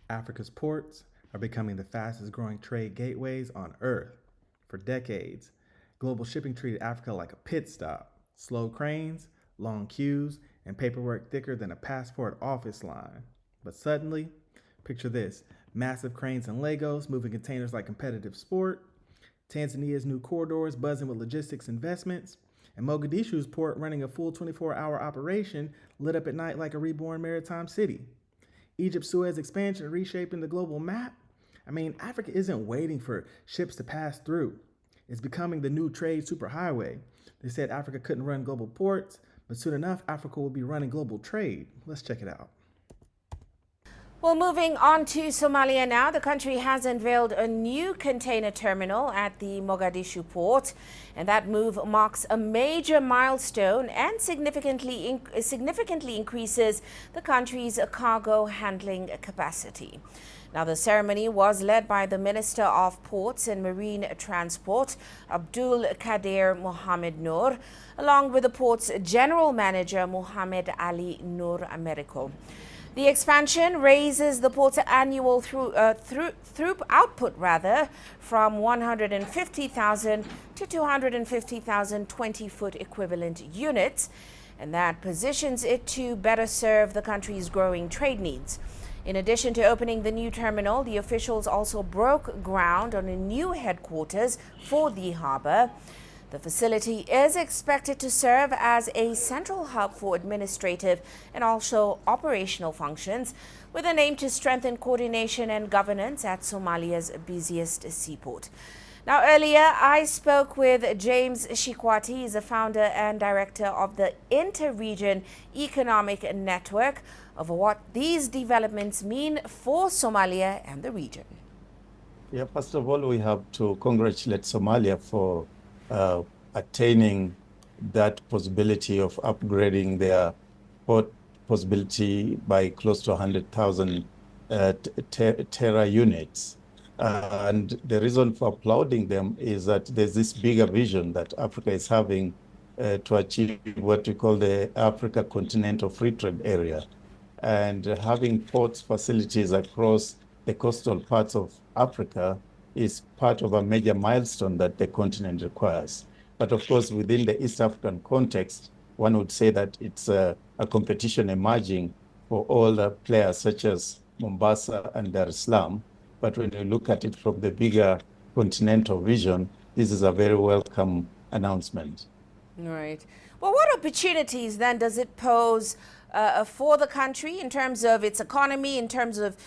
Africa's ports are becoming the fastest growing trade gateways on Earth. For decades, global shipping treated Africa like a pit stop. Slow cranes, long queues, and paperwork thicker than a passport office line. But suddenly, picture this: massive cranes and Legos moving containers like competitive sport, Tanzania's new corridors buzzing with logistics investments, and Mogadishu's port running a full 24-hour operation lit up at night like a reborn maritime city. Egypt's Suez expansion reshaping the global map. I mean, Africa isn't waiting for ships to pass through. It's becoming the new trade superhighway. They said Africa couldn't run global ports, but soon enough, Africa will be running global trade. Let's check it out. Well, moving on to Somalia now, the country has unveiled a new container terminal at the Mogadishu port, and that move marks a major milestone and significantly increases the country's cargo handling capacity. Now, the ceremony was led by the Minister of Ports and Marine Transport, Abdul Kader Mohamed Noor, along with the port's General Manager, Mohamed Ali Noor Americo. The expansion raises the port's annual through output from 150,000 to 250,000 20-foot equivalent units, and that positions it to better serve the country's growing trade needs. In addition to opening the new terminal, the officials also broke ground on a new headquarters for the harbour. The facility is expected to serve as a central hub for administrative and also operational functions, with an aim to strengthen coordination and governance at Somalia's busiest seaport. Now, earlier I spoke with James Shikwati. He's the founder and director of the Inter-Region Economic Network, of what these developments mean for Somalia and the region. Yeah, first of all, we have to congratulate Somalia for attaining that possibility of upgrading their port possibility by close to 100,000 tera units. And the reason for applauding them is that there's this bigger vision that Africa is having to achieve what we call the Africa Continental Free Trade Area. And having port facilities across the coastal parts of Africa is part of a major milestone that the continent requires. But of course, within the East African context, one would say that it's a competition emerging for all the players such as Mombasa and Dar es Salaam. But when you look at it from the bigger continental vision, this is a very welcome announcement. Right. Well, what opportunities then does it pose for the country in terms of its economy, in terms of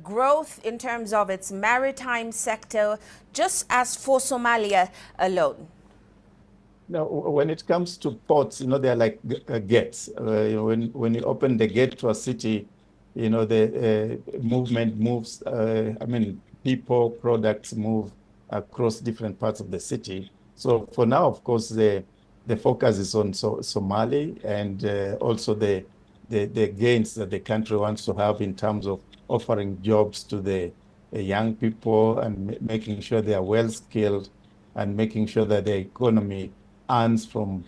growth, in terms of its maritime sector, just as for Somalia alone? Now, when it comes to ports, they're like gates. When you open the gate to a city, the movement moves. People, products move across different parts of the city. So for now, of course, the focus is on Somali and also the gains that the country wants to have in terms of offering jobs to the young people and making sure they are well skilled and making sure that the economy earns from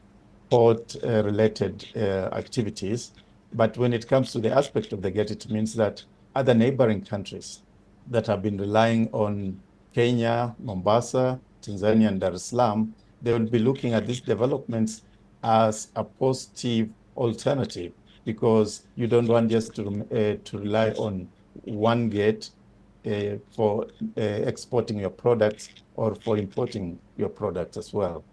port related activities. But when it comes to the aspect of the gate, it means that other neighboring countries that have been relying on Kenya, Mombasa, Tanzania, and Dar es Salaam, they will be looking at these developments as a positive alternative, because you don't want just to rely on one gate for exporting your products or for importing your products as well.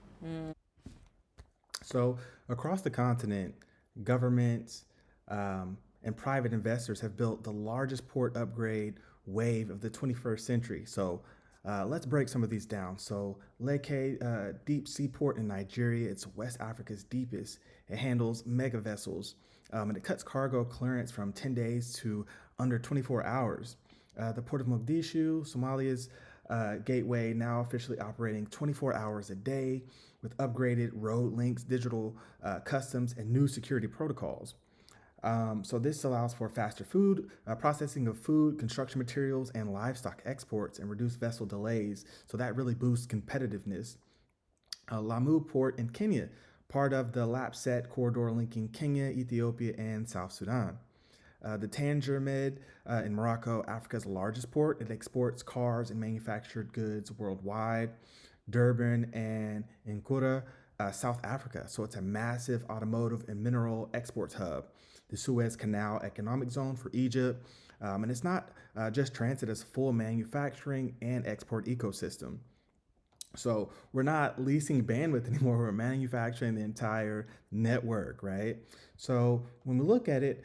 So, across the continent, governments and private investors have built the largest port upgrade wave of the 21st century. So, let's break some of these down. So, Lekki, deep sea port in Nigeria, it's West Africa's deepest. It handles mega vessels, and it cuts cargo clearance from 10 days to under 24 hours. The port of Mogadishu, Somalia's gateway, now officially operating 24 hours a day with upgraded road links, digital customs, and new security protocols. So this allows for faster food processing of food, construction materials, and livestock exports, and reduced vessel delays. So that really boosts competitiveness. Lamu Port in Kenya, part of the LAPSET corridor linking Kenya, Ethiopia, and South Sudan. The Tangier in Morocco, Africa's largest port. It exports cars and manufactured goods worldwide. Durban and Nkura, South Africa. So it's a massive automotive and mineral exports hub. The Suez Canal economic zone for Egypt. And it's not just transit, it's full manufacturing and export ecosystem. So we're not leasing bandwidth anymore. We're manufacturing the entire network, right? So when we look at it,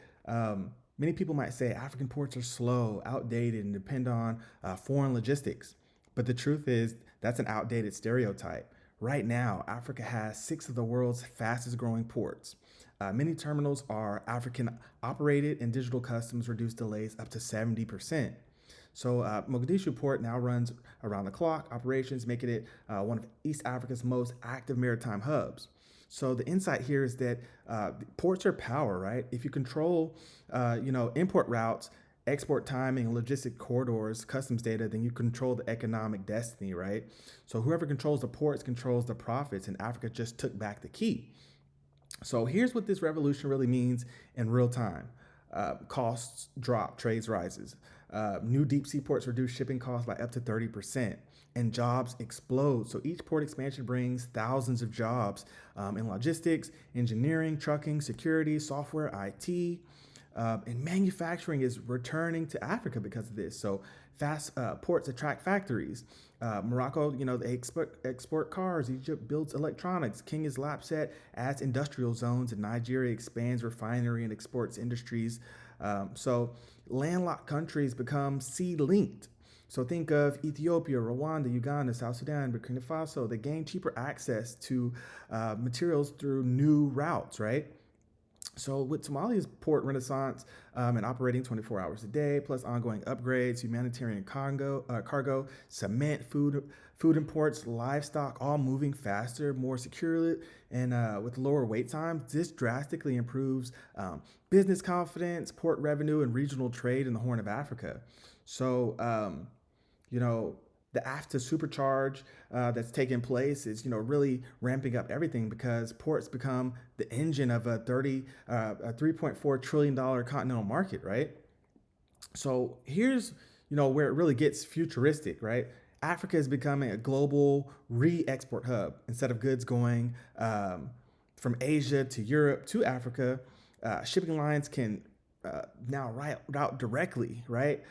many people might say African ports are slow, outdated, and depend on foreign logistics. But the truth is that's an outdated stereotype. Right now, Africa has 6 of the world's fastest growing ports. Many terminals are African operated, and digital customs reduce delays up to 70%. So Mogadishu Port now runs around the clock operations, making it one of East Africa's most active maritime hubs. So the insight here is that ports are power, right? If you control, import routes, export timing, logistic corridors, customs data, then you control the economic destiny, right? So whoever controls the ports controls the profits, and Africa just took back the key. So here's what this revolution really means in real time. Costs drop, trades rises. New deep sea ports reduce shipping costs by up to 30%, and jobs explode. So each port expansion brings thousands of jobs in logistics, engineering, trucking, security, software, IT. And manufacturing is returning to Africa because of this. So fast ports attract factories. Morocco, they export cars. Egypt builds electronics. Kenya's Lapset adds industrial zones, and Nigeria expands refinery and exports industries. So landlocked countries become sea-linked. So think of Ethiopia, Rwanda, Uganda, South Sudan, Burkina Faso. They gain cheaper access to materials through new routes, right? So with Somalia's port renaissance and operating 24 hours a day, plus ongoing upgrades, humanitarian cargo, cement, food imports, livestock, all moving faster, more securely, and with lower wait times, this drastically improves business confidence, port revenue, and regional trade in the Horn of Africa. So, the AFTA supercharge that's taking place is, really ramping up everything, because ports become the engine of a $3.4 trillion continental market, right? So here's, where it really gets futuristic, right? Africa is becoming a global re-export hub. Instead of goods going from Asia to Europe to Africa, shipping lines can now route directly, right?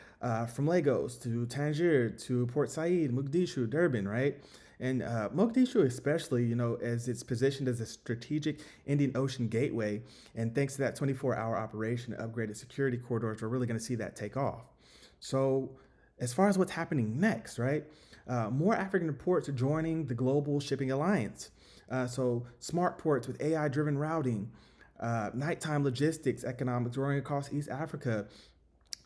From Lagos to Tangier to Port Said, Mogadishu, Durban, right? And Mogadishu especially, as it's positioned as a strategic Indian Ocean gateway, and thanks to that 24-hour operation, upgraded security corridors, we're really going to see that take off. So as far as what's happening next, right? More African ports are joining the Global Shipping Alliance. So smart ports with AI-driven routing, nighttime logistics, economics growing across East Africa,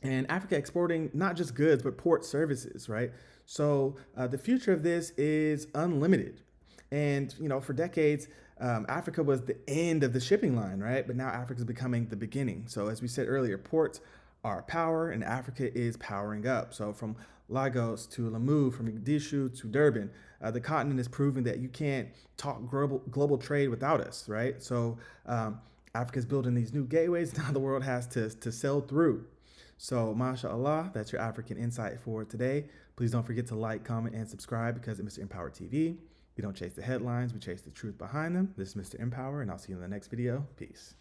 and Africa exporting not just goods, but port services, right? So the future of this is unlimited. And, for decades, Africa was the end of the shipping line, right? But now Africa is becoming the beginning. So as we said earlier, ports are power, and Africa is powering up. So from Lagos to Lamu, from Mogadishu to Durban, the continent is proving that you can't talk global trade without us, right? So Africa's building these new gateways. Now the world has to sell through. So, mashallah, that's your African insight for today. Please don't forget to like, comment, and subscribe, because at Mr. Empower TV, we don't chase the headlines, we chase the truth behind them. This is Mr. Empower, and I'll see you in the next video. Peace.